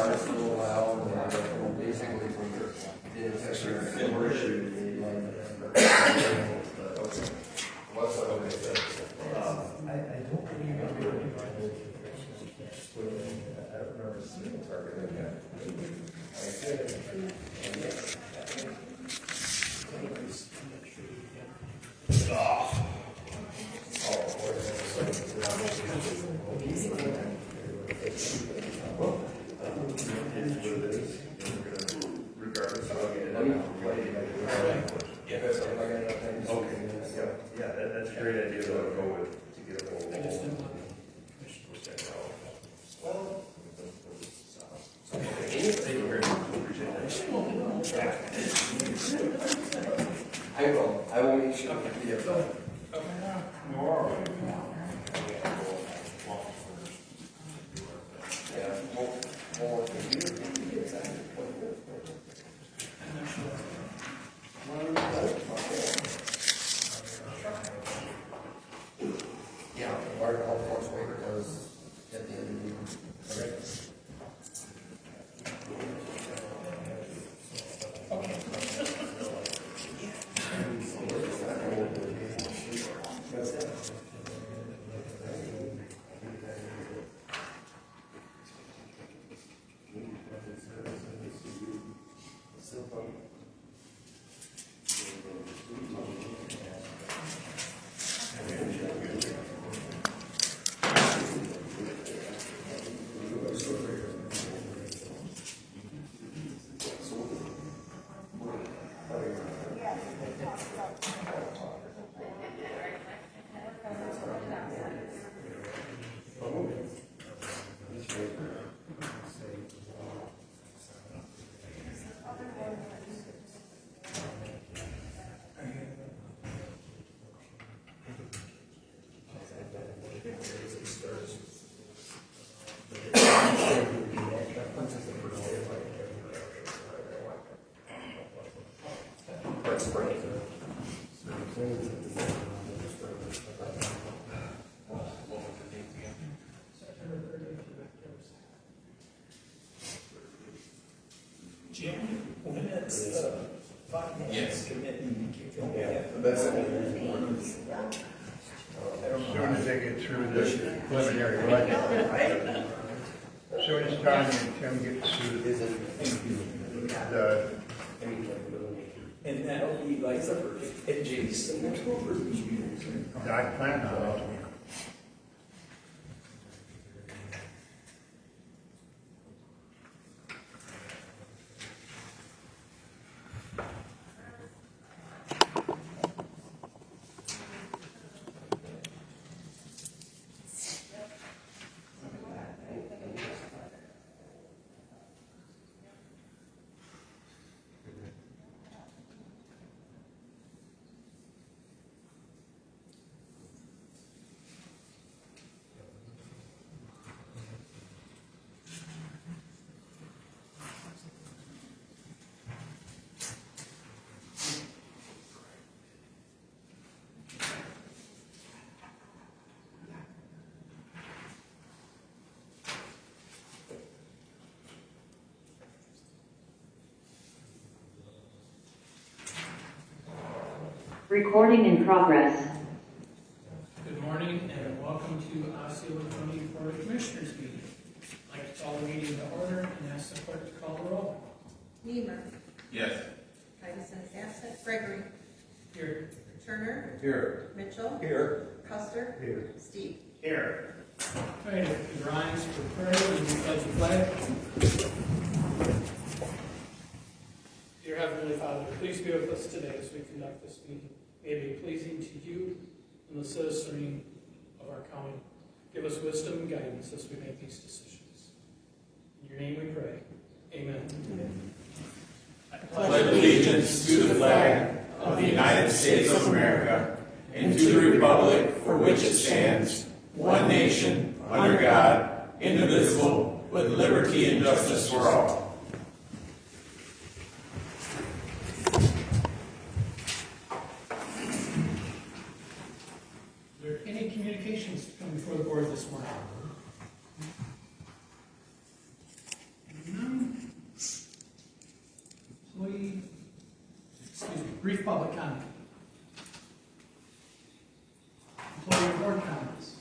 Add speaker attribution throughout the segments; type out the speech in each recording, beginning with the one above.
Speaker 1: starts a little while, and then basically from your what's that?
Speaker 2: I don't remember. I don't remember seeing a target like that. Regardless of yeah, that's a great idea to go with to get a hold of. Thank you very much. Appreciate that.
Speaker 1: I will make sure to be able to. Yeah, more for you. Yeah, our golf course waiver goes at the end of the meeting. Okay.
Speaker 3: Jim, when it's the 5 minutes commitment.
Speaker 1: That's it.
Speaker 4: As soon as they get through the preliminary budget. As soon as Tanya and Tim get through the,
Speaker 3: And that'll be like the first, at Jason, October.
Speaker 4: I plan on it.
Speaker 5: Recording in progress.
Speaker 6: Good morning and welcome to Osceola County Board of Commissioners meeting. I'd like to call the meeting to order and ask the clerk to call the roll.
Speaker 7: Niemer.
Speaker 4: Yes.
Speaker 7: Tyson is absent. Gregory.
Speaker 6: Here.
Speaker 7: Turner.
Speaker 2: Here.
Speaker 7: Mitchell.
Speaker 2: Here.
Speaker 7: Custer.
Speaker 2: Here.
Speaker 7: Steve.
Speaker 2: Here.
Speaker 6: All right, if you rise for prayer and you pledge the flag. Dear Heavenly Father, please be with us today as we conduct this meeting. May it be pleasing to you and the citizenry of our county. Give us wisdom and guidance as we make these decisions. In your name we pray. Amen.
Speaker 8: I pledge allegiance to the flag of the United States of America and to the republic for which it stands, one nation, under God, indivisible, with liberty and justice for all.
Speaker 6: Are there any communications to come before the board this morning? No. Brief public comment. Employee board comments.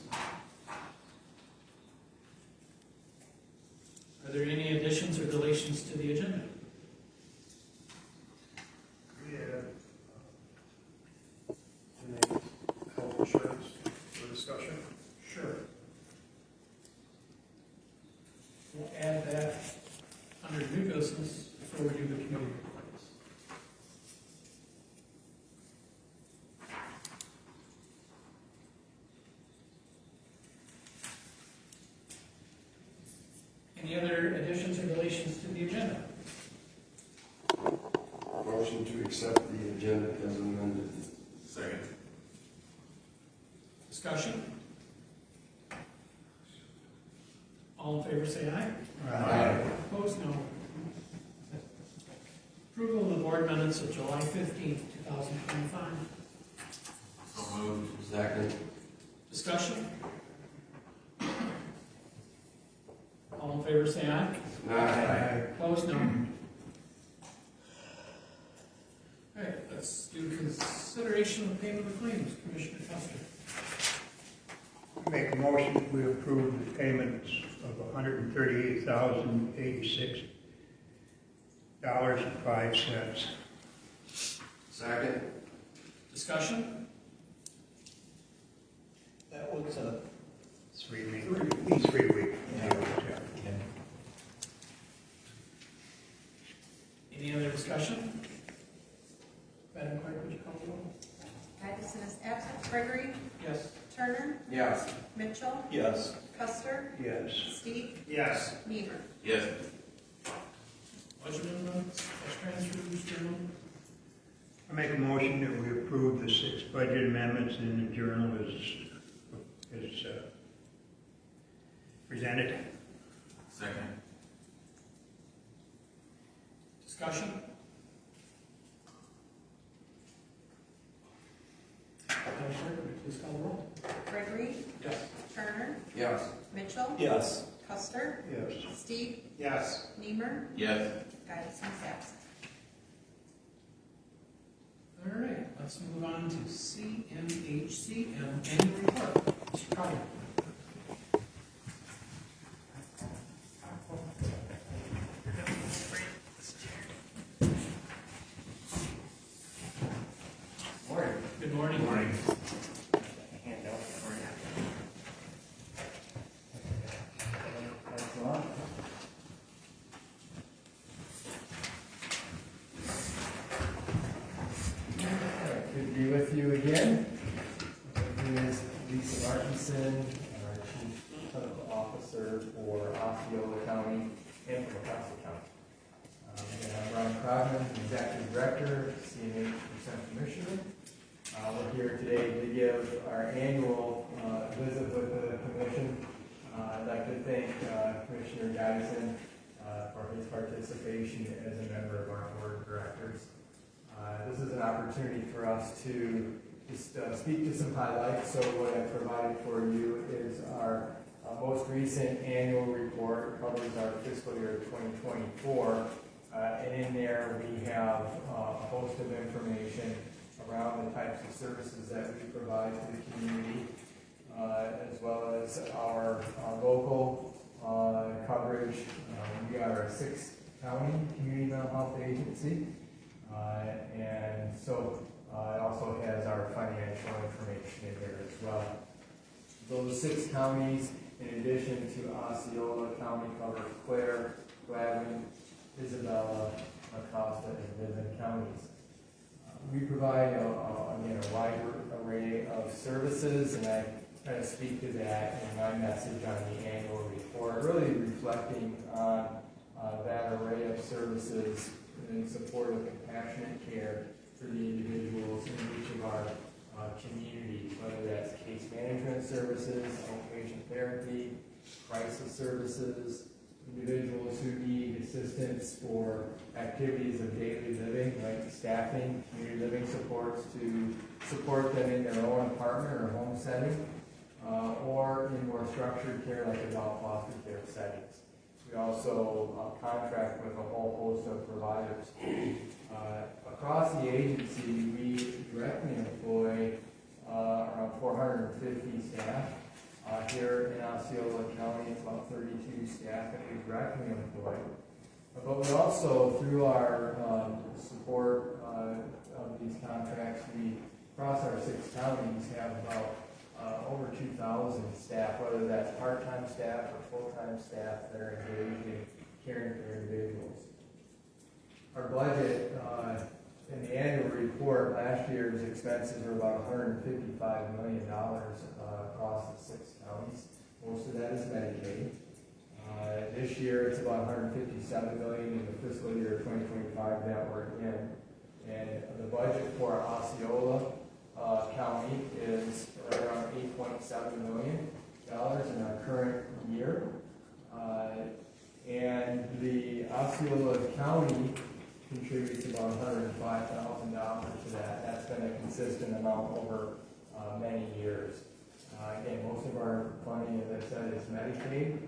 Speaker 6: Are there any additions or deletions to the agenda?
Speaker 4: We have health insurance for discussion.
Speaker 6: Sure. We'll add that under new business before we do the committee reports. Any other additions or deletions to the agenda?
Speaker 9: Motion to accept the agenda as amended.
Speaker 8: Second.
Speaker 6: Discussion? All in favor say aye.
Speaker 8: Aye.
Speaker 6: Opposed, no. Approval of the board minutes of July 15th, 2025.
Speaker 8: So moved.
Speaker 9: Second.
Speaker 6: Discussion? All in favor say aye.
Speaker 9: Aye.
Speaker 6: Opposed, no. All right, let's do consideration of payment of claims. Commissioner Custer.
Speaker 4: Make a motion that we approve the payments of $138,086.05.
Speaker 9: Second.
Speaker 6: Discussion?
Speaker 3: That was,
Speaker 4: 3 weeks. 3 weeks.
Speaker 6: Any other discussion? Madam Clerk, would you call the roll?
Speaker 7: Tyson is absent. Gregory,
Speaker 6: Yes.
Speaker 7: Turner,
Speaker 9: Yes.
Speaker 7: Mitchell,
Speaker 3: yes.
Speaker 7: Custer,
Speaker 4: Yes.
Speaker 7: Steve,
Speaker 4: Yes.
Speaker 7: Niemer.
Speaker 8: Yes.
Speaker 6: Budget amendments, cash transfers, journal.
Speaker 4: I make a motion that we approve the 6 budget amendments in the journal as presented.
Speaker 8: Second.
Speaker 6: Discussion? Madam Clerk, would you please call the roll?
Speaker 7: Gregory,
Speaker 6: Yes.
Speaker 7: Turner,
Speaker 9: Yes.
Speaker 7: Mitchell,
Speaker 3: Yes.
Speaker 7: Custer,
Speaker 4: Yes.
Speaker 7: Steve,
Speaker 4: Yes.
Speaker 7: Niemer,
Speaker 8: Yes.
Speaker 7: Tyson is absent.
Speaker 6: All right, let's move on to CMHCM annual report. Mr. Carter.
Speaker 9: Morning.
Speaker 6: Good morning.
Speaker 8: Morning.
Speaker 10: Good to be with you again. My name is Lisa Martinson, our Chief Clinical Officer for Osceola County and for McCosker County. And I'm Ron Krogman, Executive Director, CNH from Central Michigan. We're here today to give our annual visit with the Commission. I'd like to thank Commissioner Geisen for his participation as a member of our Board of Directors. This is an opportunity for us to just speak to some highlights. So what I provided for you is our most recent annual report. It covers our fiscal year 2024. And in there we have a host of information around the types of services that we provide to the community, as well as our local coverage. We are a 6-county community mental health agency. And so it also has our financial information in there as well. Those 6 counties, in addition to Osceola County, cover Clare, Gladwin, Isabella, Acosta, and Midland counties. We provide, again, a wide array of services, and I kind of speak to that in my message on the annual report, really reflecting on that array of services in support of compassionate care for the individuals in each of our communities, whether that's case management services, outpatient therapy, crisis services, individuals who need assistance for activities of daily living, like staffing, community living supports to support them in their own apartment or home setting, or in more structured care like adult foster care settings. We also contract with a whole host of providers. Across the agency, we directly employ around 450 staff. Here in Osceola County, it's about 32 staff that we directly employ. But we also, through our support of these contracts, we, across our 6 counties, have about over 2,000 staff, whether that's part-time staff or full-time staff that are engaged in caring for individuals. Our budget in the annual report, last year's expenses were about $155 million across the 6 counties. Most of that is Medicaid. This year it's about $157 million in the fiscal year 2025 that we're in. And the budget for Osceola County is around $8.7 million in our current year. And the Osceola County contributes about $105,000 to that. That's been a consistent amount over many years. Again, most of our funding, as I said, is Medicaid.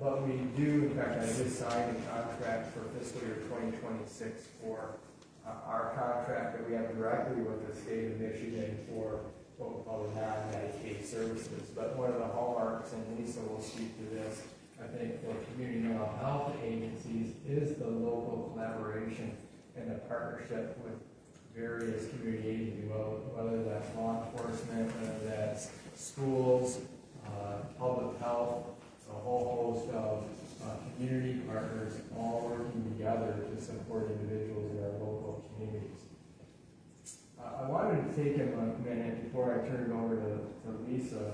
Speaker 10: But we do, in fact, I just signed a contract for fiscal year 2026 for our contract that we have directly with the state of Michigan for what we call the non-Medicaid services. But one of the hallmarks, and Lisa will speak to this, I think, for community mental health agencies is the local collaboration and the partnership with various community agencies, whether that's law enforcement, whether that's schools, public health, a whole host of community partners all working together to support individuals in our local communities. I wanted to take a minute before I turn it over to Lisa,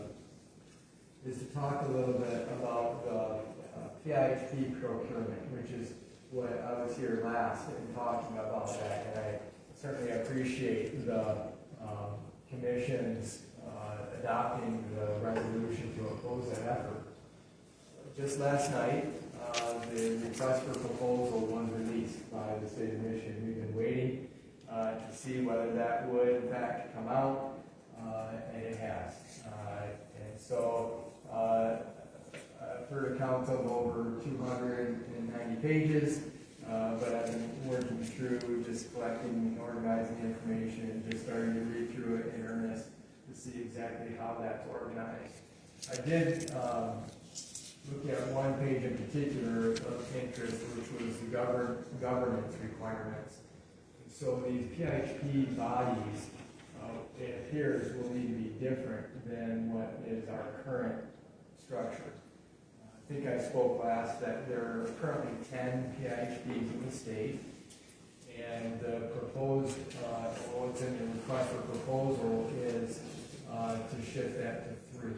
Speaker 10: is to talk a little bit about the PIHP procurement, which is what I was here last and talking about that, and I certainly appreciate the Commission's adopting the resolution to oppose that effort. Just last night, the request for proposal was released by the state of Michigan. We've been waiting to see whether that would in fact come out, and it has. And so I've heard a count of over 290 pages, but I've been working through just collecting and organizing the information and just starting to read through it in earnest to see exactly how that's organized. I did look at one page in particular of interest, which was the governance requirements. And so these PIHP bodies, it appears, will need to be different than what is our current structure. I think I spoke last that there are currently 10 PIHPs in the state, and the proposed, what's in the request for proposal is to shift that to 3.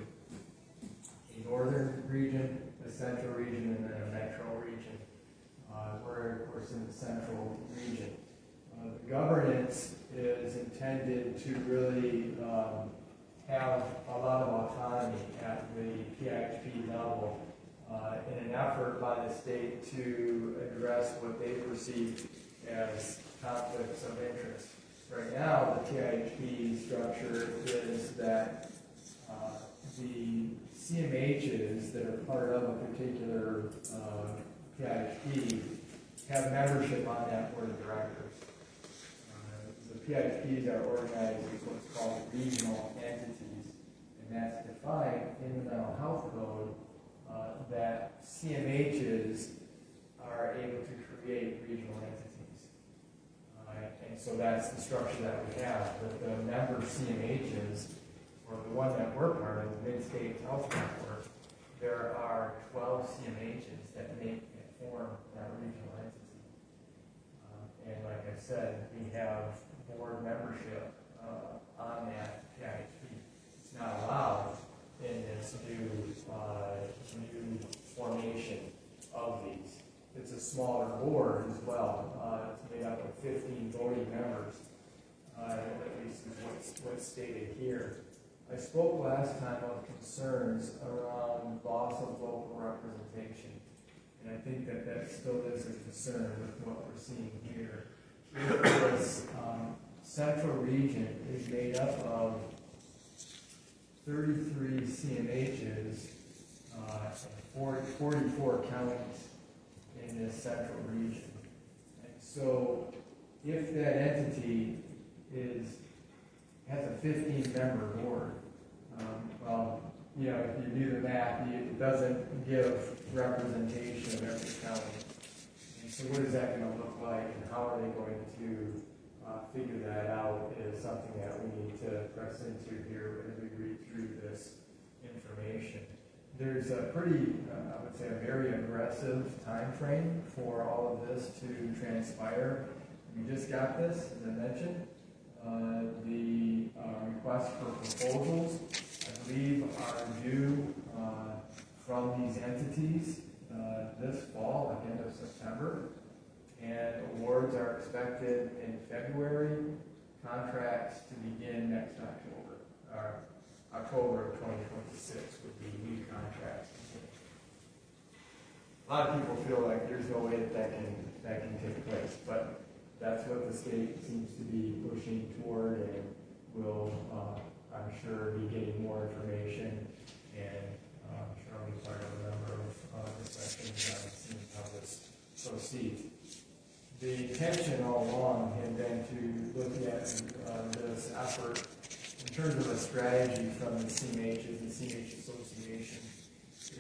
Speaker 10: A northern region, a central region, and then a metro region. We're, of course, in the central region. The governance is intended to really have a lot of autonomy at the PIHP level in an effort by the state to address what they perceive as conflicts of interest. Right now, the PIHP structure is that the CMHs that are part of a particular PIHP have membership on that board of directors. The PIHPs are organized as what's called regional entities, and that's defined in the mental health code that CMHs are able to create regional entities. And so that's the structure that we have. But the member CMHs, or the one that we're part of, the Mid-State Health Network, there are 12 CMHs that make and form that regional entity. And like I said, we have board membership on that PIHP. It's not allowed in this new formation of these. It's a smaller board as well. It's made up of 15 voting members, at least is what's stated here. I spoke last time of concerns around loss of local representation, and I think that still is a concern with what we're seeing here. This central region is made up of 33 CMHs and 44 counties in this central region. And so if that entity has a 15-member board, well, you know, if you do the math, it doesn't give representation of every county. And so what is that going to look like, and how are they going to figure that out is something that we need to press into here as we read through this information. There's a pretty, I would say, a very aggressive time frame for all of this to transpire. We just got this, as I mentioned. The request for proposals, I believe, are due from these entities this fall, like end of September. And awards are expected in February. Contracts to begin next October. October of 2026 would be new contracts. A lot of people feel like there's no way that can take place, but that's what the state seems to be pushing toward, and will, I'm sure, be getting more information, and I'm sure I'll be part of a number of discussions on seeing how this proceeds. The intention all along had been to look at this effort in terms of a strategy from the CMHs. The CMH Association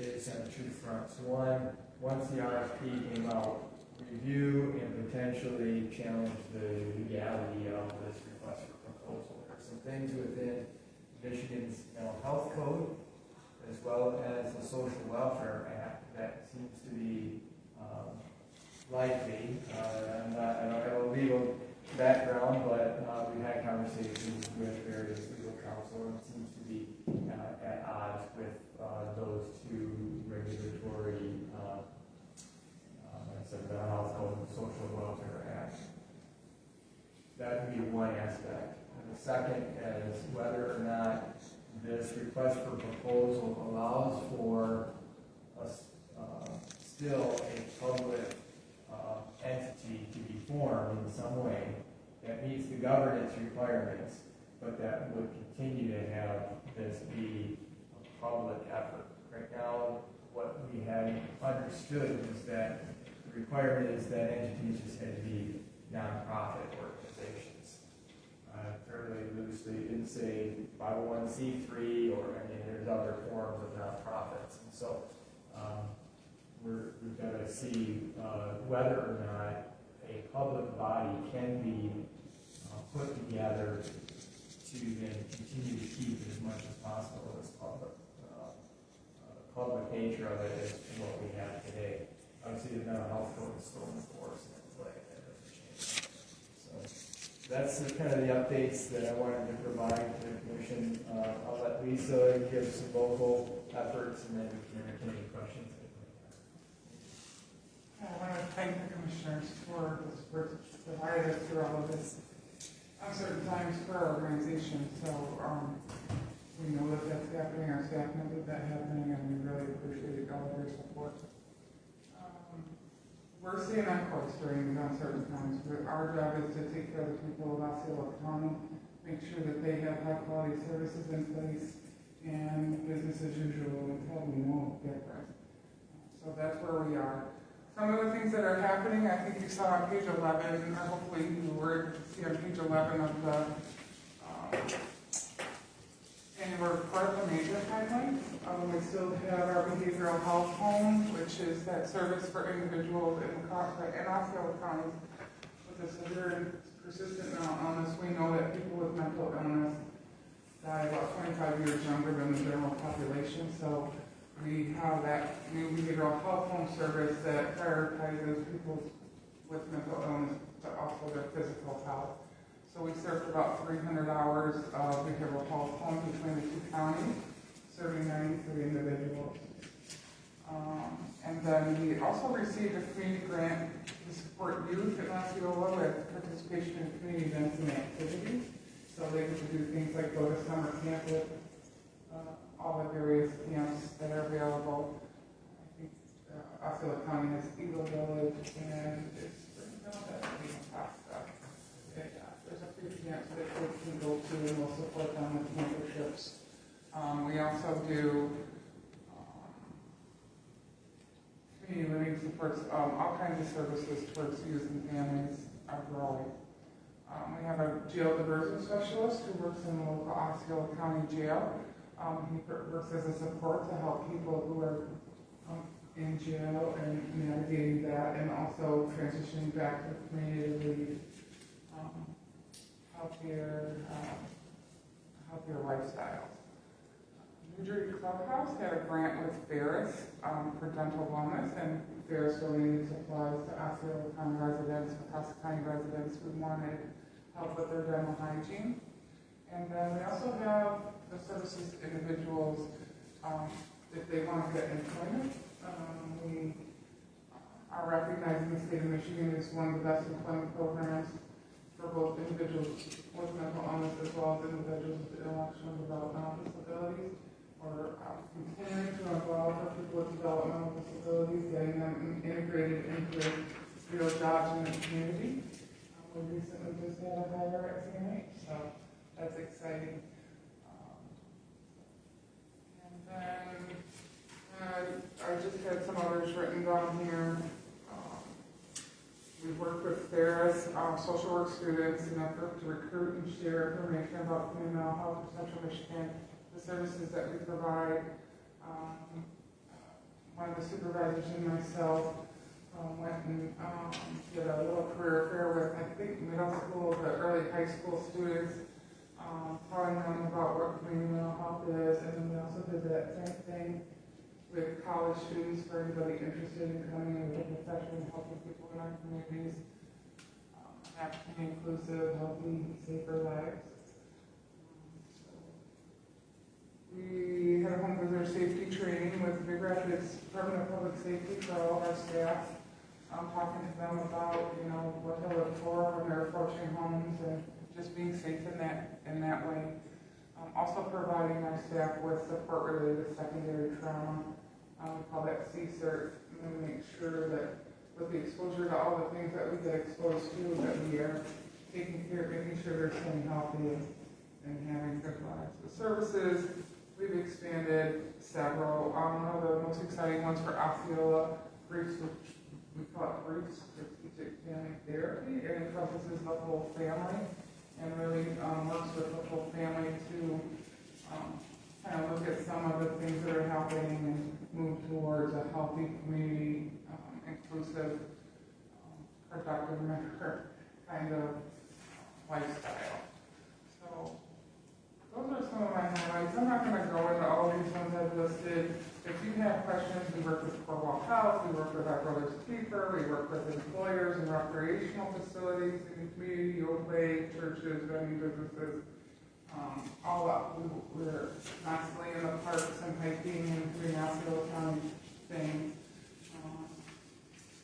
Speaker 10: is on two fronts. One, once the RFP came out, review and potentially challenge the legality of this request for proposal. There are some things within Michigan's mental health code, as well as the Social Welfare Act, that seems to be likely. I don't have a legal background, but we've had conversations with various legal counsel, and it seems to be at odds with those two regulatory, like I said, the Mental Health Code and Social Welfare Act. That would be one aspect. And the second is whether or not this request for proposal allows for still a public entity to be formed in some way that meets the governance requirements, but that would continue to have this be a public effort. Right now, what we have understood is that the requirement is that entities just had to be nonprofit organizations. Fairly loosely, it didn't say 501c3, or I mean, there's other forms of nonprofits, and so we've got to see whether or not a public body can be put together to then continue to keep as much as possible as public. The public nature of it is what we have today. Obviously, the mental health code is still in force, and that doesn't change. So that's kind of the updates that I wanted to provide to the commission. I'll let Lisa give some local efforts, and then we can entertain any questions.
Speaker 11: I want to thank the commissioners for the support that provided us through all of this uncertain times for our organization. So we know that that's happening. Our staff knows that happening, and we really appreciate all of your support. We're seeing on course during these uncertain times. Our job is to take care of the people of Osceola County, make sure that they have high-quality services in place, and business as usual until we know different. So that's where we are. Some of the things that are happening, I think you saw on page 11, or hopefully you were to see on page 11 of the annual report, the major highlights. We still have our behavioral health home, which is that service for individuals in Osceola County with a severe and persistent mental illness. We know that people with mental illness die about 25 years younger than the general population, so we have that new behavioral health home service that prioritizes people with mental illness to also their physical health. So we served about 300 hours of behavioral health home between the two counties, serving 93 individuals. And then we also received a community grant to support youth in Osceola with participation in community events and activities. So they get to do things like go to summer camp with all the various camps that are available. I think Osceola County has Eagle Village, and it's there's a few camps that kids can go to, and we'll support them with memberships. We also do towards, all kinds of services towards youth and families are growing. We have a jail diversion specialist who works in the local Osceola County Jail. He works as a support to help people who are in jail and navigating that, and also transitioning back to the community to lead healthier lifestyles. New Jersey Clubhouse had a grant with Ferris for dental wellness, and Ferris donated supplies to Osceola County residents, Picasso County residents who wanted help with their dental hygiene. And then we also have the services to individuals if they want to get employment. We are recognizing the state of Michigan as one of the best employment programs for both individuals with mental illness as well as individuals with intellectual and developmental disabilities. Or continuing to involve for people with developmental disabilities, getting them integrated into real jobs in the community. We recently just had a hire at CNH, so that's exciting. And then I just had some others written down here. We work with Ferris social work students in an effort to recruit and share information about mental health in Central Michigan, the services that we provide. One of the supervisors and myself went and did a little career fair with, I think, middle school to early high school students, telling them about what community mental health is, and then we also did that same thing with college students for anybody interested in coming in with a profession and helping people in our communities have inclusive, healthy, safer lives. We had a home visitor safety training with Big Rapids Department of Public Safety for all of our staff. I'm talking to them about, what to look for when they're approaching homes and just being safe in that way. Also providing our staff with support related to secondary trauma. We call that CSERT, and then make sure that with the exposure to all the things that we get exposed to, that we are taking care of making sure they're staying healthy and having good lives. The services, we've expanded several. One of the most exciting ones for Osceola, which we call it brief strategic family therapy. It encompasses the whole family and really works with the whole family to kind of look at some of the things that are happening and move towards a healthy community, inclusive, productive member kind of lifestyle. So those are some of my highlights. I'm not going to go into all these ones I've listed. If you have questions, we work with Cornwall Health, we work with our Brothers Keeper, we work with employers and recreational facilities in the community, Oakway, churches, venue businesses, all up. We're constantly in the parks and hiking and doing Osceola County things.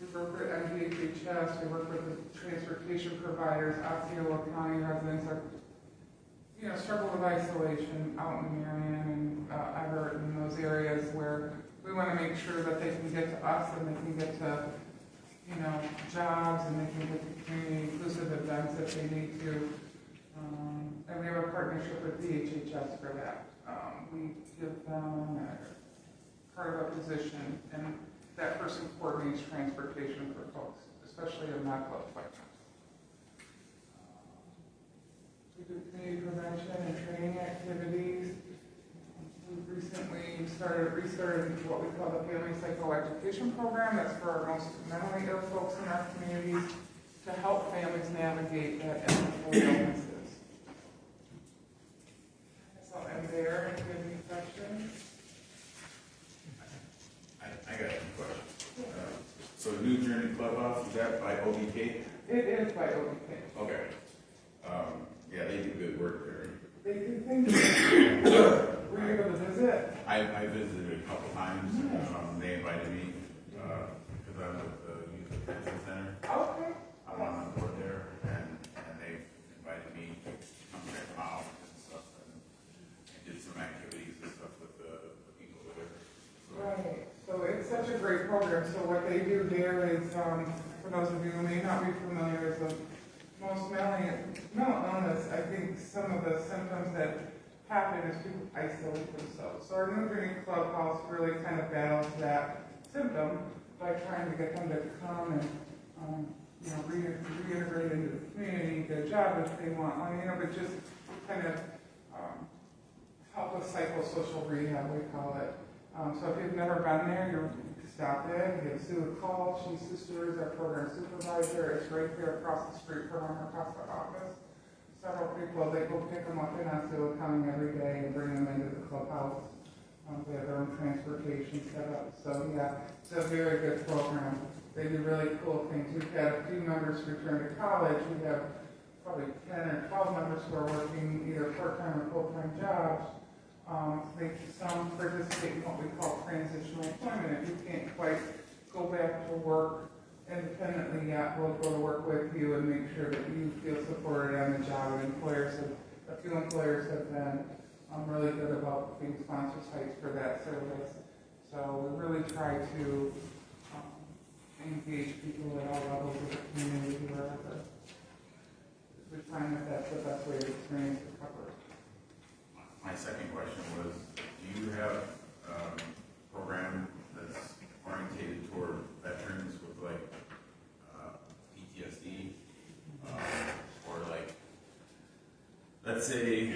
Speaker 11: We work with MDHHS, we work with the transportation providers. Osceola County residents are struggle with isolation out in Marion and Everett and those areas where we want to make sure that they can get to us and they can get to, jobs and they can get to community inclusive events if they need to. And we have a partnership with DHHS for that. We give them part of a position and that person coordinates transportation for folks, especially in medical appointments. We do community prevention and training activities. We recently restarted what we call the Family Psychoeducation Program. That's for our most mentally ill folks in our communities to help families navigate that and avoid illnesses. So I'm there. If you have any questions?
Speaker 8: I got some questions. So New Journey Clubhouse, is that by OBK?
Speaker 11: It is by OBK.
Speaker 8: Okay. Yeah, they do good work there.
Speaker 11: They do things. Were you able to visit?
Speaker 8: I visited a couple times. They invited me because I'm with the Youth Detention Center.
Speaker 11: Okay.
Speaker 8: I'm on the board there, and they invited me to come check them out and stuff, and did some activities and stuff with the people there. So,
Speaker 11: Right. So it's such a great program. So what they do there is, for those of you who may not be familiar, is the most mental illness, I think some of the symptoms that happen is people isolate themselves. So our New Journey Clubhouse really kind of battles that symptom by trying to get them to come and, reintegrate into the community, get a job if they want, but just kind of help with psychosocial rehab, we call it. So if you've never been there, you can stop in, give Sue a call. She's Sister is our program supervisor. It's right there across the street from her, across the office. Several people, they go pick them up in Osceola County every day and bring them into the clubhouse. They have their own transportation set up. So yeah, it's a very good program. They do really cool things. We've had a few members return to college. We have probably 10 or 12 members who are working either part-time or full-time jobs. Some participate in what we call transitional employment. If you can't quite go back to work independently yet, we'll go to work with you and make sure that you feel supported on the job. And a few employers have been really good about being sponsor sites for that service. So we really try to engage people at all levels of the community wherever. We find that that's the best way to experience recovery.
Speaker 8: My second question was, do you have a program that's orientated toward veterans with like PTSD? Or like, let's say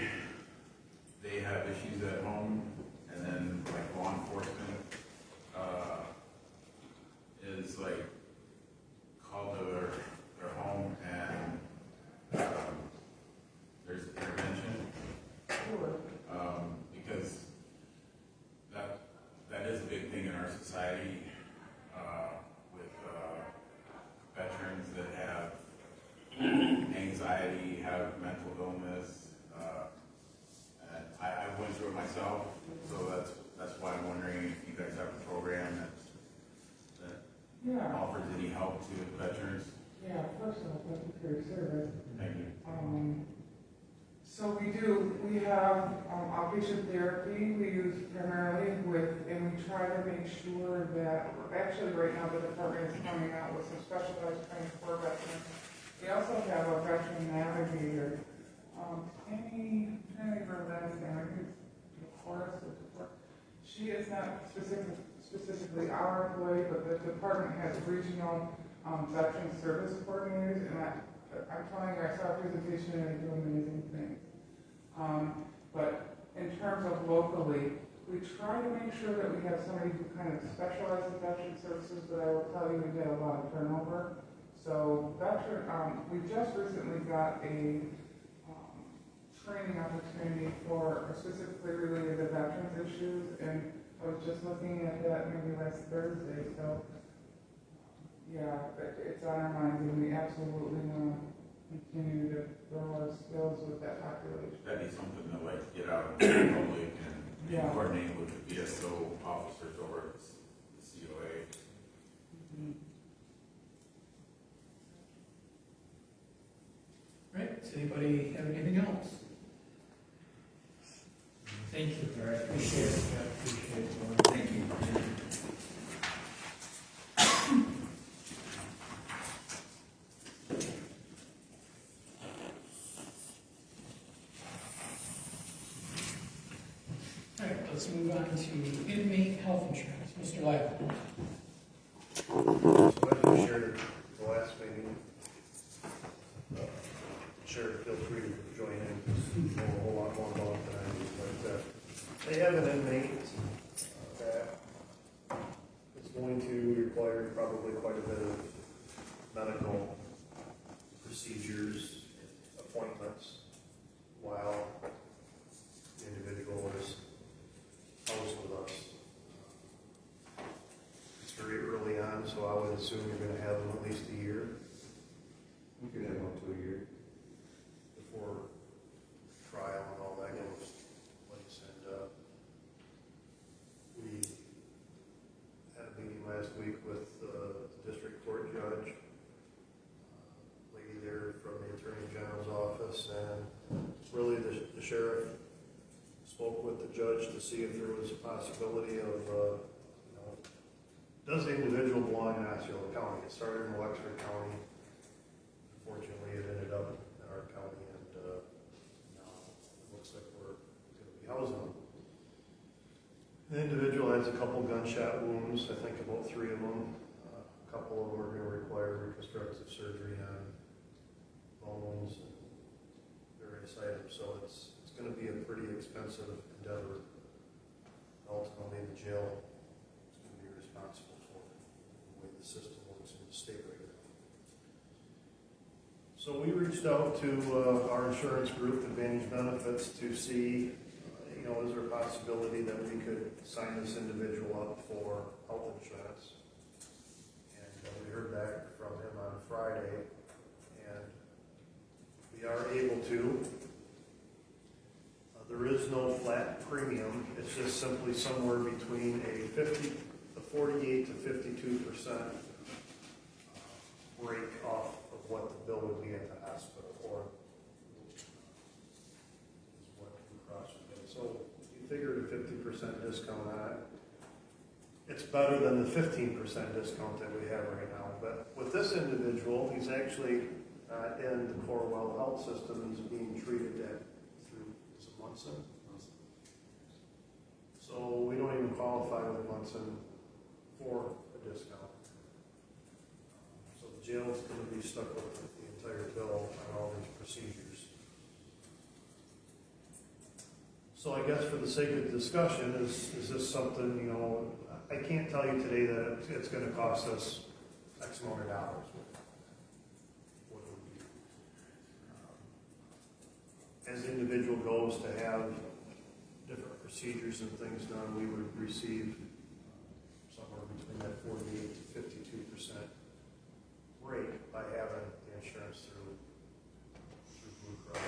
Speaker 8: they have issues at home and then like law enforcement is like called to their home and there's intervention.
Speaker 11: Sure.
Speaker 8: Because that is a big thing in our society with veterans that have anxiety, have mental illness. And I went through it myself, so that's why I'm wondering if you guys have a program that
Speaker 11: Yeah.
Speaker 8: offers any help to veterans.
Speaker 11: Yeah, first off, thank you for your service.
Speaker 8: Thank you.
Speaker 11: So we do, we have outpatient therapy we use primarily and we try to make sure that, actually right now the department is coming out with some specialized training for veterans. We also have a veteran navigator, Tammy Berlin, she is not specifically our employee, but the department has regional veteran service coordinators, and I'm telling you, I saw a presentation and they do amazing things. But in terms of locally, we try to make sure that we have somebody who kind of specializes in veteran services, but I will tell you we get a lot of turnover. So we just recently got a training opportunity for specifically related to veterans issues, and I was just looking at that maybe last Thursday. So yeah, it's on our minds, and we absolutely want to continue to grow our skills with that population.
Speaker 8: That'd be something to like get out in the public and
Speaker 11: Yeah.
Speaker 8: coordinate with the BSO officers over at the COA.
Speaker 11: Mm-hmm.
Speaker 6: Right, does anybody have anything else? Thank you.
Speaker 10: All right, appreciate it. I appreciate it.
Speaker 8: Thank you.
Speaker 6: All right, let's move on to inmate health insurance. Mr. Lyle.
Speaker 2: So as you shared at the last meeting, Sheriff, feel free to join in, because you know a whole lot more about it than I do. But they have an inmate that is going to require probably quite a bit of medical procedures, appointments, while the individual is housed with us. It's very early on, so I would assume you're going to have them at least a year.
Speaker 9: We could have up to a year.
Speaker 2: Before trial and all that goes place. And we had a meeting last week with the district court judge, lady there from the Attorney General's office, and really the sheriff spoke with the judge to see if there was a possibility of, does the individual belong in Osceola County? It started in Wexford County. Unfortunately, it ended up in our county, and now it looks like we're going to be housing them. The individual has a couple gunshot wounds, I think about 3 of them. A couple of them are gonna require reconstructive surgery on bones and various items, so it's gonna be a pretty expensive endeavor. Ultimately, the jail is gonna be responsible for the way the system works in the state right now. So we reached out to our insurance group, Advantage Benefits, to see, is there a possibility that we could sign this individual up for health insurance? And we heard back from him on Friday, and we are able to. There is no flat premium. It's just simply somewhere between a 48 to 52% break off of what the bill would be at the hospital, or is what Blue Cross would pay. So you figured a 50% discount on it. It's better than the 15% discount that we have right now. But with this individual, he's actually in the Corewell Health System. He's being treated through Munson. So we don't even qualify with Munson for a discount. So the jail is going to be stuck with the entire bill on all these procedures. So I guess for the sake of discussion, is this something, I can't tell you today that it's going to cost us X amount of dollars. What it would be. As the individual goes to have different procedures and things done, we would receive somewhere between that 48 to 52% rate by having the insurance through Blue Cross.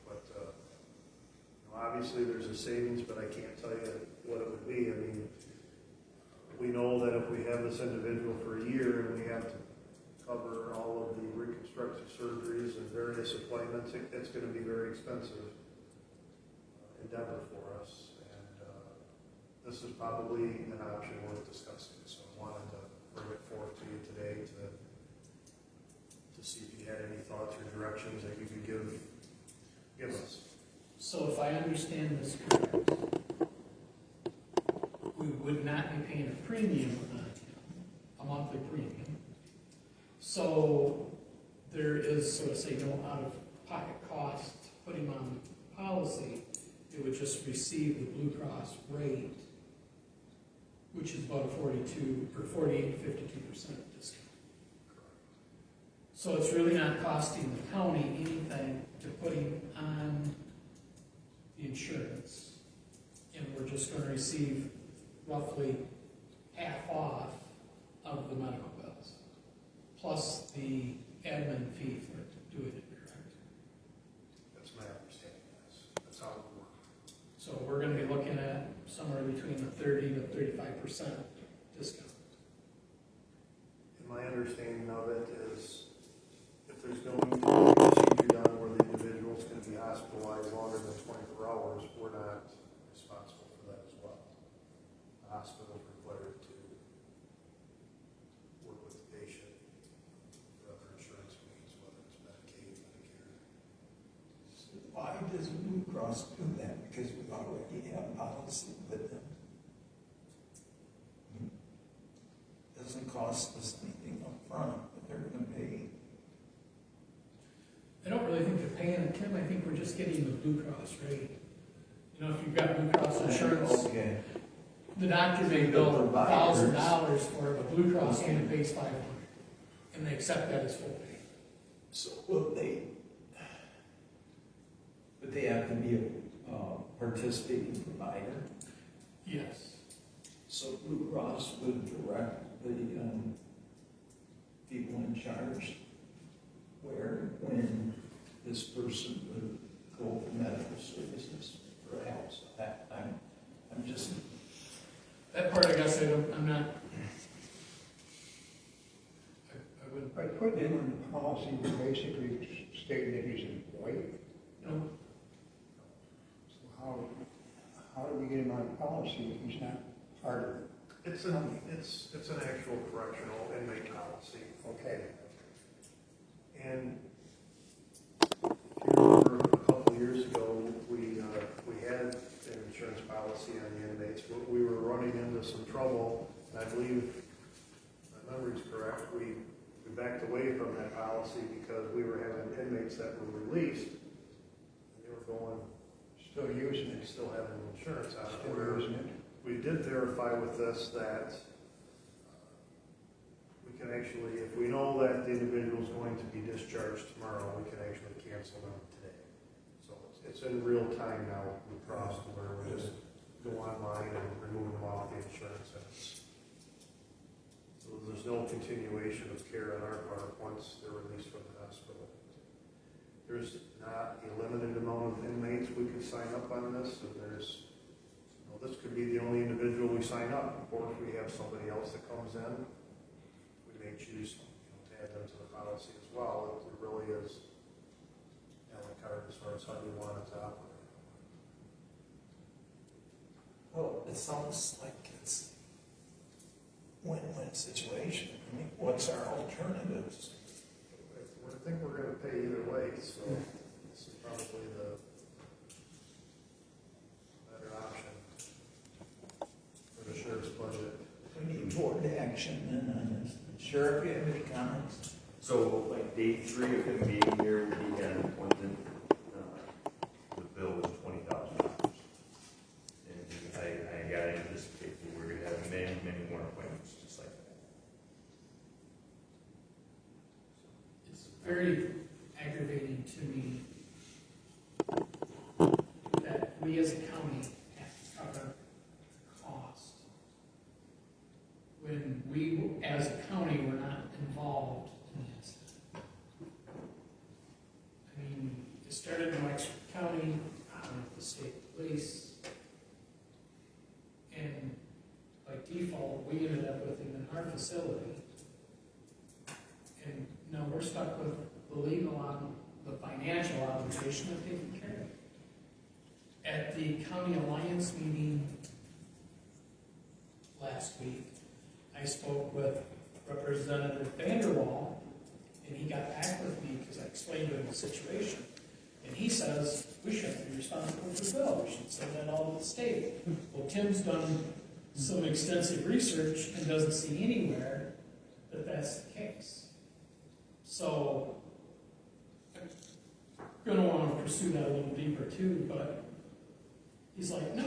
Speaker 2: But obviously there's a savings, but I can't tell you what it would be. I mean, we know that if we have this individual for a year and we have to cover all of the reconstructive surgeries and various appointments, it's going to be very expensive endeavor for us. And this is probably an option worth discussing. So I wanted to bring it forth to you today to see if you had any thoughts or directions that you could give us.
Speaker 6: So if I understand this correct, we would not be paying a premium on him, a monthly premium. So there is, so to say, no out-of-pocket cost to put him on the policy. It would just receive the Blue Cross rate, which is about a 48 to 52% discount. So it's really not costing the county anything to put him on the insurance. And we're just going to receive roughly half off of the medical bills, plus the admin fee for doing it, correct?
Speaker 2: That's my understanding, yes. That's how it would work.
Speaker 6: So we're going to be looking at somewhere between a 30 to 35% discount.
Speaker 2: And my understanding of it is if there's going to be a procedure done where the individual is going to be hospitalized longer than 24 hours, we're not responsible for that as well. The hospital is required to work with the patient for other insurance means, whether it's Medicaid, Medicare.
Speaker 3: Why does Blue Cross do that? Because we already have policy with them. Doesn't cost us anything up front, but they're going to pay.
Speaker 6: I don't really think they're paying it, Tim. I think we're just getting the Blue Cross rate. If you've got Blue Cross insurance,
Speaker 3: Okay.
Speaker 6: the doctor may bill $1,000 for it, but Blue Cross only pays $500, and they accept that as full pay.
Speaker 3: So will they? But they have to be a participating provider.
Speaker 6: Yes.
Speaker 3: So Blue Cross would direct the people in charge when this person would go for medical services for help. So I'm just.
Speaker 6: That part, I guess, I'm not. I wouldn't.
Speaker 4: By putting it in the policy, we're basically stating that he's an employee.
Speaker 6: No.
Speaker 4: So how do we get him on the policy if he's not part of it?
Speaker 2: It's an actual correctional inmate policy.
Speaker 4: Okay.
Speaker 2: And if you remember a couple of years ago, we had an insurance policy on the inmates. inmates. We were running into some trouble, and I believe, if my memory's correct, we backed away from that policy because we were having inmates that were released, and they were going,
Speaker 4: Still using it.
Speaker 2: still having insurance on it.
Speaker 4: Still
Speaker 2: Where
Speaker 4: using it.
Speaker 2: we did verify with this that we can actually, if we know that the individual is going to be discharged tomorrow, we can actually cancel them today. So it's in real time now, the process where we just go online and remove them off the insurance. So there's no continuation of care on our part once they're released from the hospital. There's not a limited amount of inmates we could sign up on this, and there's, this could be the only individual we sign up, or if we have somebody else that comes in, we may choose to add them to the policy as well. It really is a la carte as far as how you want it to operate.
Speaker 3: Well, it sounds like it's win-win situation. I mean, what's our alternatives?
Speaker 2: I think we're going to pay either way, so this is probably the better option for the sheriff's budget.
Speaker 3: We need board action then on this. Sheriff, you have any comments?
Speaker 9: So like day 3 of him being here, he had an appointment, the bill was $20,000. And I got anticipated we're going to have many, many more appointments just like that.
Speaker 6: It's very aggravating to me that we as a county have to cover the cost when we as a county were not involved in this. I mean, it started in Wexford County, with the state police, and by default, we ended up with him in our facility. And now we're stuck with the legal, the financial obligation of taking care of it. At the County Alliance meeting last week, I spoke with Representative Vanderwall, and he got back with me because I explained to him the situation. And he says, we shouldn't be responsible for the bill, we should send that all to the state. Well, Tim's done some extensive research and doesn't see anywhere that that's the case. So, I'm gonna want to pursue that a little deeper too, but he's like, no,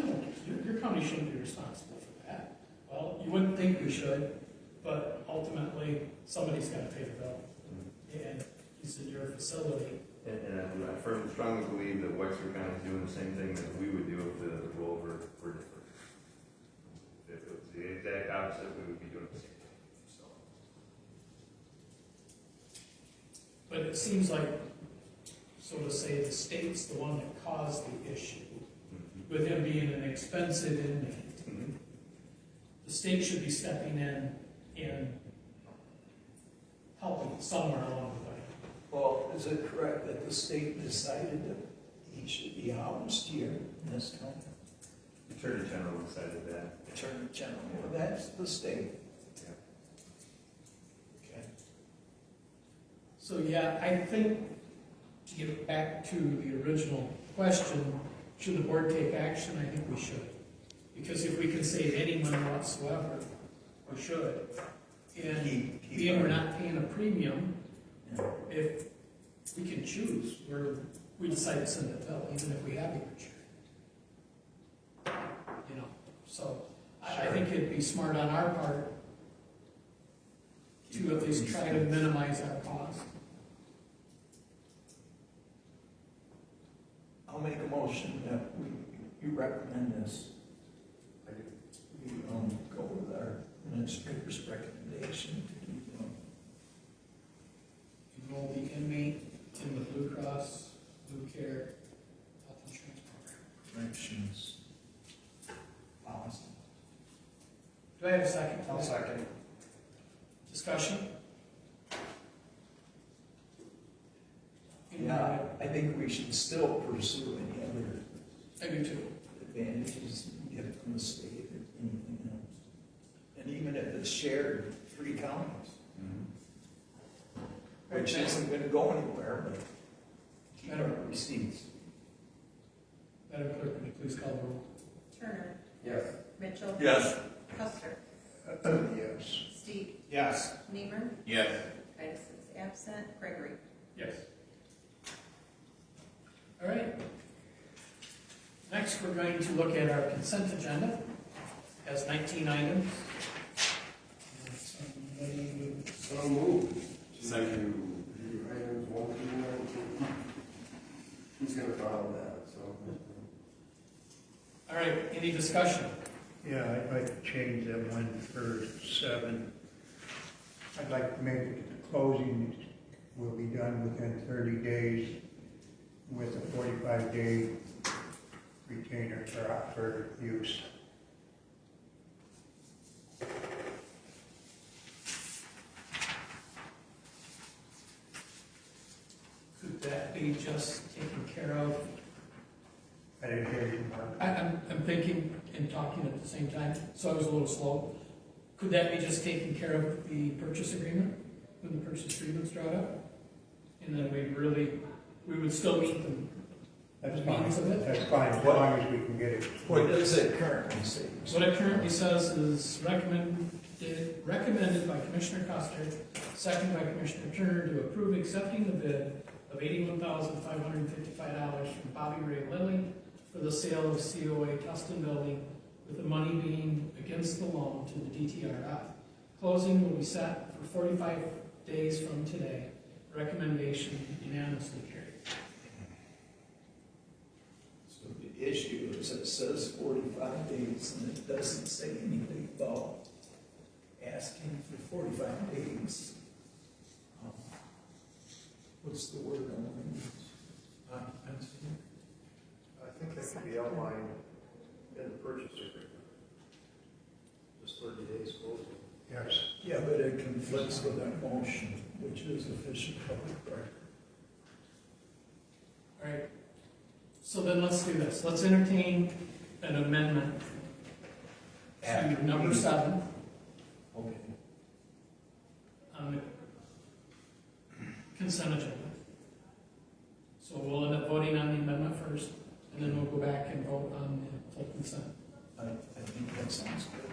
Speaker 6: your county shouldn't be responsible for that. Well, you wouldn't think we should, but ultimately, somebody's got to pay the bill. And he's in your facility.
Speaker 9: And I firmly, strongly believe that Wexford County is doing the same thing that we would do if the roles were different. If it was the exact opposite, we would be doing the same thing. So.
Speaker 6: But it seems like, so to say, the state's the one that caused the issue, with him being an expensive inmate. The state should be stepping in and helping somewhere along the way.
Speaker 3: Well, is it correct that the state decided that he should be housed here in this county?
Speaker 9: The Attorney General decided that.
Speaker 3: Attorney General, well, that's the state.
Speaker 9: Yeah.
Speaker 3: Okay.
Speaker 6: So yeah, I think, to get back to the original question, should the board take action? I think we should. Because if we can save any money whatsoever, we should. And being we're not paying a premium, if we can choose, we decide to send a bill, even if we have a insurance. You know, so I think it'd be smart on our part to at least try to minimize our cost.
Speaker 3: I'll make a motion that we recommend this. We go with our administrator's recommendation to do
Speaker 6: Enroll the inmate in the Blue Cross Blue Care Health Insurance Program.
Speaker 3: corrections policy.
Speaker 6: Do I have a second?
Speaker 2: I'll second.
Speaker 6: Discussion?
Speaker 3: Yeah, I think we should still pursue any other
Speaker 6: I do too.
Speaker 3: advantages we get from the state or anything else. And even if it's shared 3 counties, which isn't going to go anywhere, but keep our receipts.
Speaker 6: Madam Clerk, would you please call the roll?
Speaker 7: Turner,
Speaker 1: Yes.
Speaker 7: Mitchell.
Speaker 8: Yes.
Speaker 7: Custer.
Speaker 4: Yes.
Speaker 7: Steve.
Speaker 2: Yes.
Speaker 7: Niemer.
Speaker 8: Yes.
Speaker 7: Titus is absent. Gregory.
Speaker 6: Yes. All right. Next, we're going to look at our consent agenda. It has 19 items. Somebody would-
Speaker 1: So moved.
Speaker 8: Second.
Speaker 1: Items 1 through 19. He's gonna follow that, so.
Speaker 6: All right, any discussion?
Speaker 4: Yeah, I'd like to change that one for 7. I'd like to make it the closing will be done within 30 days with a 45-day retainer for use.
Speaker 6: Could that be just taken care of?
Speaker 4: I didn't hear you, Mark.
Speaker 6: I'm thinking and talking at the same time, so I was a little slow. Could that be just taken care of the purchase agreement, when the purchase agreement's drawn up? And then we would still meet them.
Speaker 4: That's
Speaker 6: Means of
Speaker 4: fine.
Speaker 6: it?
Speaker 4: That's fine, as long as we can get it.
Speaker 3: What does it currently say?
Speaker 6: What it currently says is recommended by Commissioner Custer, second by Commissioner Turner, to approve accepting the bid of $81,555 from Bobby Ray Lilly for the sale of COA Tustin Building, with the money being against the loan to the DTRF. Closing will be set for 45 days from today. Recommendation unanimously carried.
Speaker 3: So the issue is it says 45 days and it doesn't say anything about asking for 45 days. What's the word on occupancy?
Speaker 2: I think that could be outlined in the purchase agreement. Just 30 days closing.
Speaker 4: Yes.
Speaker 3: Yeah, but it conflicts with that motion, which is official public record.
Speaker 6: All right, so then let's do this. Let's entertain an amendment to number 7
Speaker 3: Okay.
Speaker 6: on the consent agenda. So we'll end up voting on the amendment first, and then we'll go back and vote on the full consent.
Speaker 3: I think that sounds good.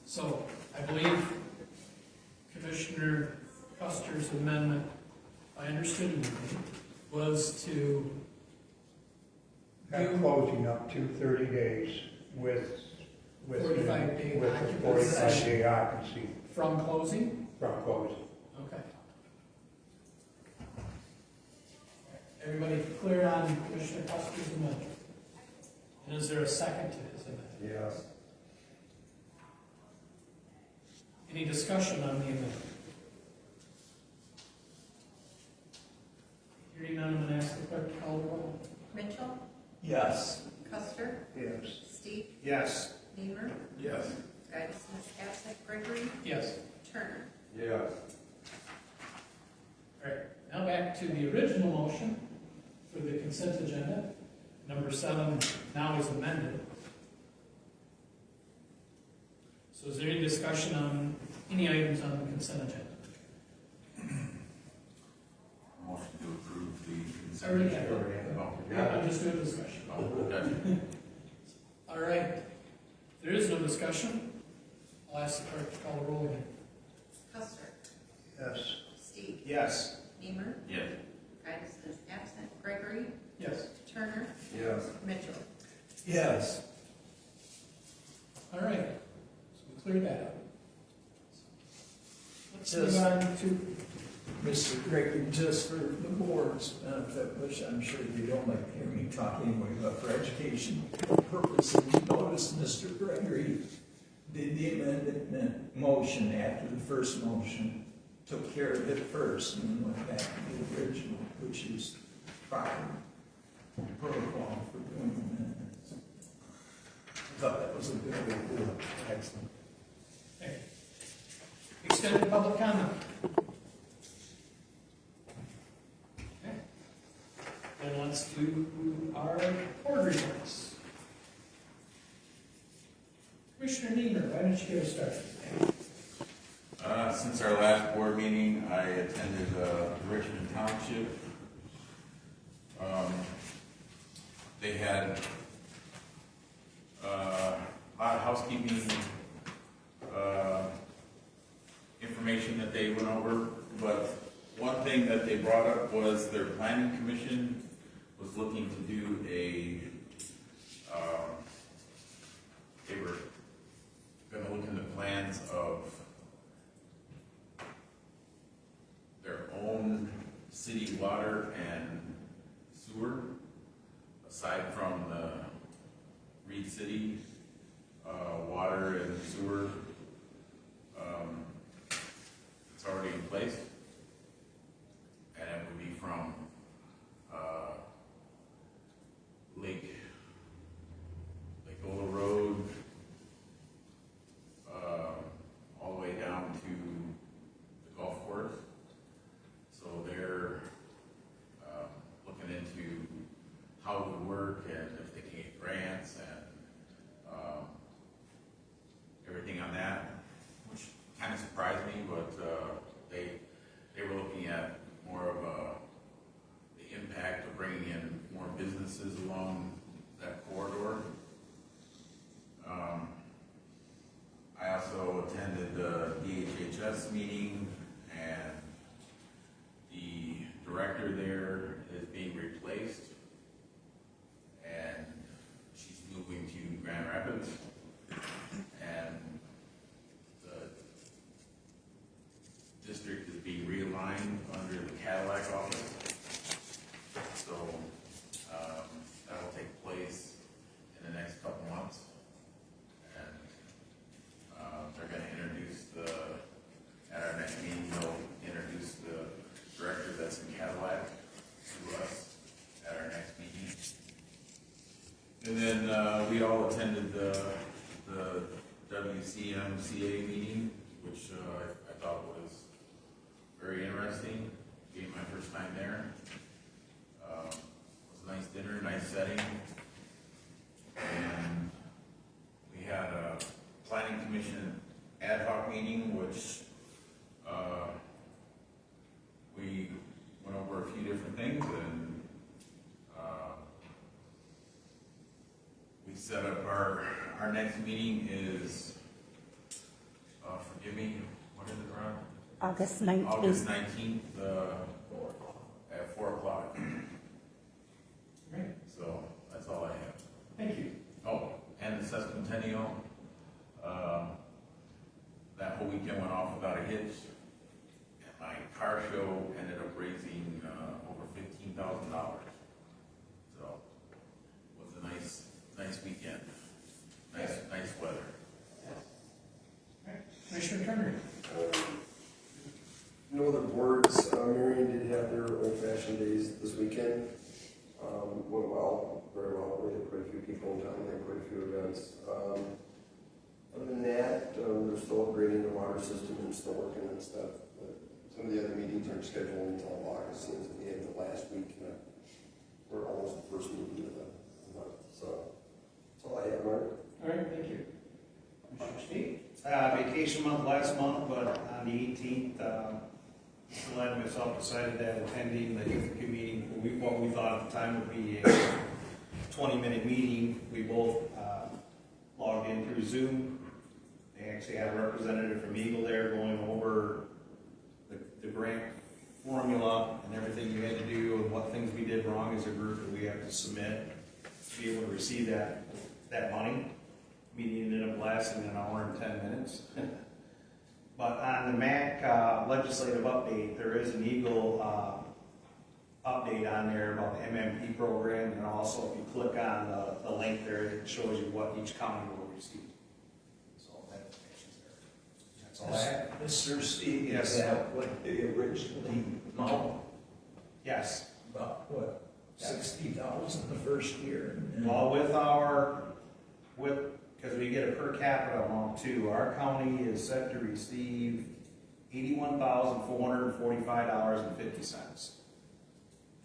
Speaker 6: So I believe Commissioner Custer's amendment, if I understood him, was to
Speaker 4: Have closing up to 30 days with
Speaker 6: 45-day
Speaker 4: with a
Speaker 6: occupancy.
Speaker 4: 45-day occupancy
Speaker 6: from closing.
Speaker 4: from closing.
Speaker 6: Okay. Everybody clear on Commissioner Custer's amendment? And is there a second to his amendment?
Speaker 1: Yes.
Speaker 6: Any discussion on the amendment? Hearing none, I'm going to ask the clerk to call the roll.
Speaker 7: Mitchell.
Speaker 3: Yes.
Speaker 7: Custer.
Speaker 4: Yes.
Speaker 7: Steve.
Speaker 2: Yes.
Speaker 7: Niemer.
Speaker 8: Yes.
Speaker 7: Titus is absent. Gregory.
Speaker 6: Yes.
Speaker 7: Turner.
Speaker 1: Yes.
Speaker 6: All right, now back to the original motion for the consent agenda. Number 7 now is amended. So is there any discussion on any items on the consent agenda?
Speaker 8: Motion to approve the consent.
Speaker 6: Already have it.
Speaker 8: Oh,
Speaker 6: I'm just doing discussion.
Speaker 8: oh, gotcha.
Speaker 6: All right, if there is no discussion, I'll ask the clerk to call the roll again.
Speaker 7: Custer.
Speaker 4: Yes.
Speaker 7: Steve.
Speaker 2: Yes.
Speaker 7: Niemer.
Speaker 8: Yes.
Speaker 7: Titus is absent. Gregory.
Speaker 6: Yes.
Speaker 7: Turner.
Speaker 1: Yes.
Speaker 7: Mitchell.
Speaker 3: Yes.
Speaker 6: All right, so we cleared that up. Let's
Speaker 3: Yes.
Speaker 6: move on to,
Speaker 3: Mr. Gregory, just for the board's benefit, which I'm sure you don't like to hear me talk anyway, but for education purposes, notice Mr. Gregory did the amendment motion after the first motion, took care of it first, and then went back to the original, which is proper protocol for doing amendments. I thought that was a good way to do it. Excellent.
Speaker 6: okay. Extended public comment. Okay. Then let's do our board reports. Commissioner Niemer, why don't you get us started?
Speaker 8: Since our last board meeting, I attended Richmond Township. They had a lot of housekeeping went over, but one thing that they brought up was their planning commission was looking to do they were gonna look into plans of their own city water and sewer, aside from the Reed City water and sewer. It's already in place, and it would be from Lake Ola Road all the way down to the golf course. So they're looking into how it would work and if they can get grants and everything on that, which kind of surprised me, but they were looking at more of the impact of bringing in more businesses along that corridor. I also attended the DHHS meeting, and the director there is being replaced, and she's moving to Grand Rapids, and the district is being realigned under the Cadillac office. So that'll take place in the next couple months, and they're going to introduce at our next meeting, they'll introduce the director that's in Cadillac to us at our next meeting. And then we all attended the WCMCA meeting, which I thought was very interesting. Being my first time there. It was a nice dinner, nice setting. And we had a planning commission ad hoc meeting, which we went over a few different things, and we set up our next meeting is, forgive me, what is it, Ron?
Speaker 12: August 19th.
Speaker 8: August 19th, at 4 o'clock.
Speaker 3: Great.
Speaker 8: So that's all I have.
Speaker 3: Thank you.
Speaker 8: Oh, and the sesquicentennial, that whole weekend went off without a hitch. And my car show ended up raising over $15,000. So it was a nice weekend. Nice weather.
Speaker 3: Commissioner Turner.
Speaker 1: No other boards. Marion did have their old-fashioned days this weekend. Went well, very well. We had quite a few people in town. We had quite a few events. Other than that, they're still upgrading the water system and still working and stuff. But some of the other meetings aren't scheduled until August, since we had the last week. We're almost the first meeting of the month. So that's all I have, Mark.
Speaker 3: All right, thank you. Commissioner Steve?
Speaker 13: Vacation month last month, but on the 18th, Mr. Ladd and myself decided that attending the youth meeting, what we thought at the time would be a 20-minute meeting, we both logged in through Zoom. They actually had a representative from Eagle there going over the grant formula and everything you had to do and what things we did wrong as a group that we have to submit to be able to receive that money. Meeting ended up lasting an hour and 10 minutes. But on the MAC legislative update, there is an Eagle update on there about the MMP program, and also if you click on the link there, it shows you what each county will receive. So that information's there. That's all I have.
Speaker 3: Mr. Steve,
Speaker 13: Yes.
Speaker 3: is that what they originally modeled?
Speaker 13: Yes.
Speaker 3: About what, 60,000 the first year?
Speaker 13: Well, because we get a per capita amount too, our county is set to receive $81,445.50.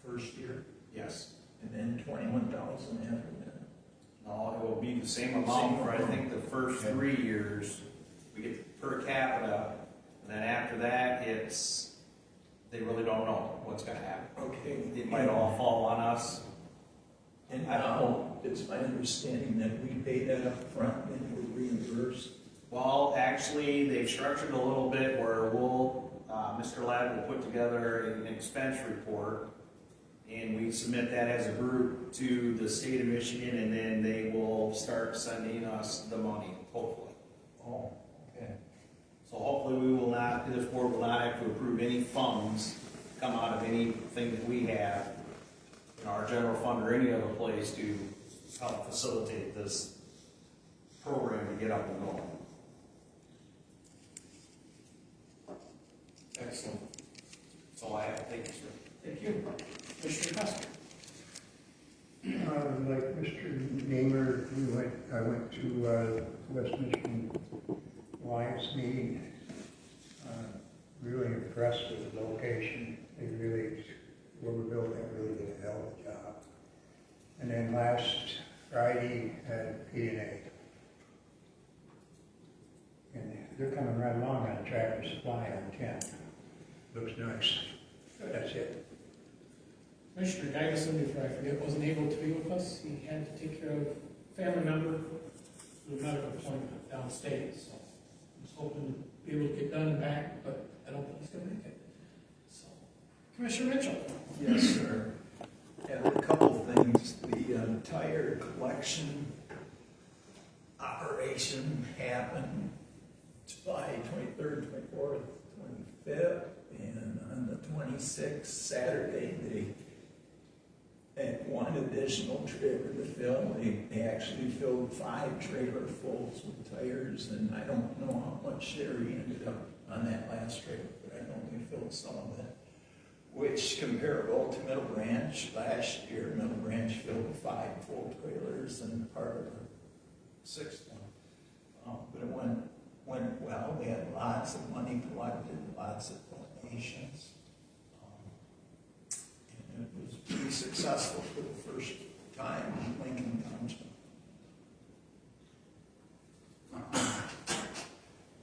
Speaker 3: First year,
Speaker 13: Yes.
Speaker 3: and then 21,000 after that.
Speaker 13: No, it will be the same amount for, I think, the first 3 years. We get per capita, and then after that, they really don't know what's gonna happen.
Speaker 3: Okay.
Speaker 13: It might all fall on us.
Speaker 3: And now, it's my understanding that we pay that up front and we're reimbursed.
Speaker 13: Well, actually, they've structured a little bit where we'll Mr. Ladd will put together an expense report, and we submit that as a group to the state of Michigan, and then they will start sending us the money, hopefully.
Speaker 3: Oh, okay.
Speaker 13: So hopefully we will not, this board will not have to approve any funds come out of anything that we have in our general fund or any other place to help facilitate this program to get up and going.
Speaker 6: Excellent.
Speaker 13: That's all I have. Thank you, sir.
Speaker 6: Thank you. Commissioner Custer.
Speaker 4: Like Mr. Namer, I went to West Michigan Alliance meeting. Really impressed with the location. They really, whoever built that really did a hell of a job. And then last Friday at P&A. And they're coming right along on Tractor Supply on 10. Looks nice. That's it.
Speaker 6: Commissioner Geisen, before I forget, wasn't able to be with us. He had to take care of a family member with a medical appointment downstate, so I was hoping to be able to get done and back, but I don't think he's gonna make it. So, Commissioner Mitchell.
Speaker 3: Yes, sir. And a couple things. The entire collection operation happened July 23rd, 24th, 25th, and on the 26th, Saturday, they had one additional trailer to fill. They actually filled 5 trailer fulls with tires, and I don't know how much Sherry ended up on that last trailer, but I know they filled some of it. Which comparable to Middle Branch, last year, Middle Branch filled 5 full trailers and part of the 6th one. But it went well. We had lots of money collected, lots of donations. And it was pretty successful for the first time in Lincoln Township.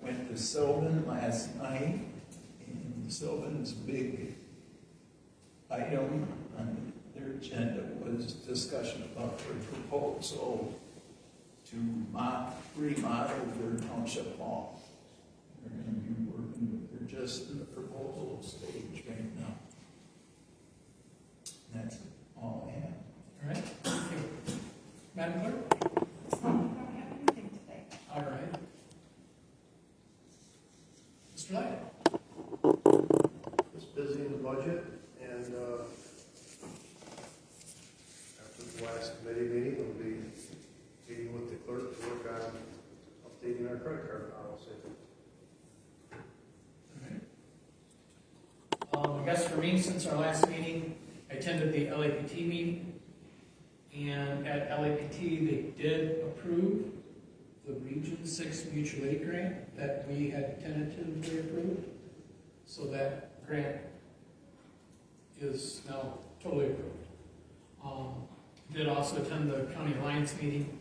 Speaker 3: Went to Sylvan last night, and Sylvan's big item on their agenda was discussion about their proposal to remodel their township hall. They're going to be working, they're just in the proposal stage right now. That's all I have.
Speaker 6: All right, thank you. Madam Clerk?
Speaker 7: I don't have anything today.
Speaker 6: All right. Mr. Light?
Speaker 2: Just busy in the budget, and after the last committee meeting, we'll be meeting with the clerk to work on updating our credit card policy.
Speaker 6: I guess for me, since our last meeting, I attended the LAPT meeting, and at LAPT, they did approve the Region 6 mutual aid grant that we had tentatively approved. So that grant is now totally approved. Did also attend the County Alliance meeting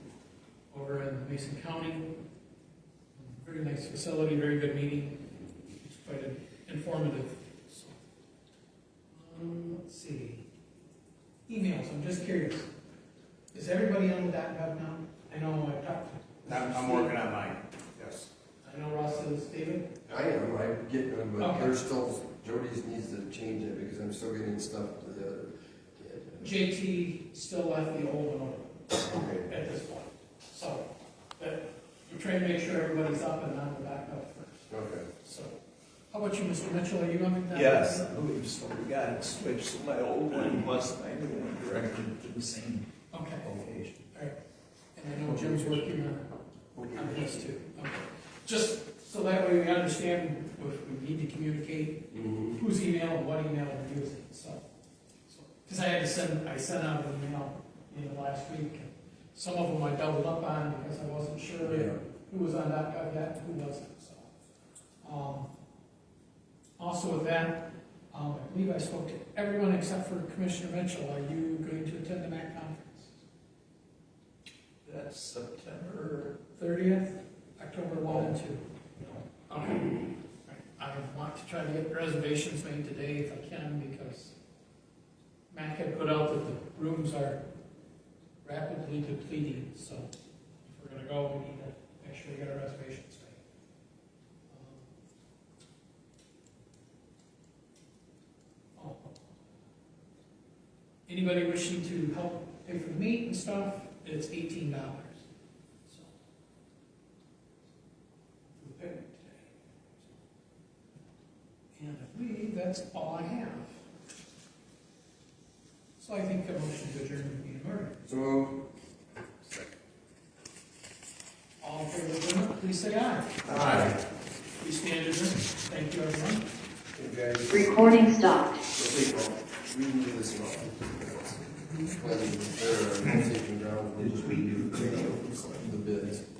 Speaker 6: over in Mason County. Very nice facility, very good meeting. It's quite informative. So, let's see. Emails, I'm just curious. Is everybody on with .gov now? I know I talked to
Speaker 13: I'm working on mine, yes.
Speaker 6: I know Ross is, David?
Speaker 1: I am, I'm getting them, but
Speaker 6: Okay.
Speaker 1: there's still, Jody's needs to change it because I'm still getting stuff to the other kid.
Speaker 6: JT still left the old one
Speaker 1: Okay.
Speaker 6: at this point. So, but we're trying to make sure everybody's up and on the .gov first.
Speaker 1: Okay.
Speaker 6: So, how about you, Mr. Mitchell? Are you on the .gov?
Speaker 3: Yes, I believe so. We got it switched, so my old one plus my new one directed to the same
Speaker 6: Okay,
Speaker 3: location.
Speaker 6: all right. And I know Jim's working on this too. Okay. Just so that way we understand if we need to communicate,
Speaker 1: Mhm.
Speaker 6: whose email and what email we're using, so. Because I sent out an email in the last week. Some of them I doubled up on because I wasn't sure
Speaker 1: Yeah.
Speaker 6: who was on .gov yet and who wasn't, so. Also with that, I believe I spoke to everyone except for Commissioner Mitchell. Are you going to attend the MAC conference?
Speaker 3: That's September.
Speaker 6: 30th, October 1 and 2. Okay. I want to try to get reservations made today if I can, because Mac had put out that the rooms are rapidly depleting, so if we're gonna go, we need to make sure we get our reservations Anybody wishing to help pay for the meat and stuff, it's $18. So, for the picnic today. And I believe that's all I have. So I think a motion to adjourn would be in order.
Speaker 1: So moved.
Speaker 6: All in favor of adjournment, please say aye.
Speaker 8: Aye.
Speaker 6: We stand adjourned. Thank you, everyone.
Speaker 1: Okay, guys.
Speaker 5: Recording stopped.
Speaker 1: So please, we can do this now. When they're taking ground, we'll just redo the bids.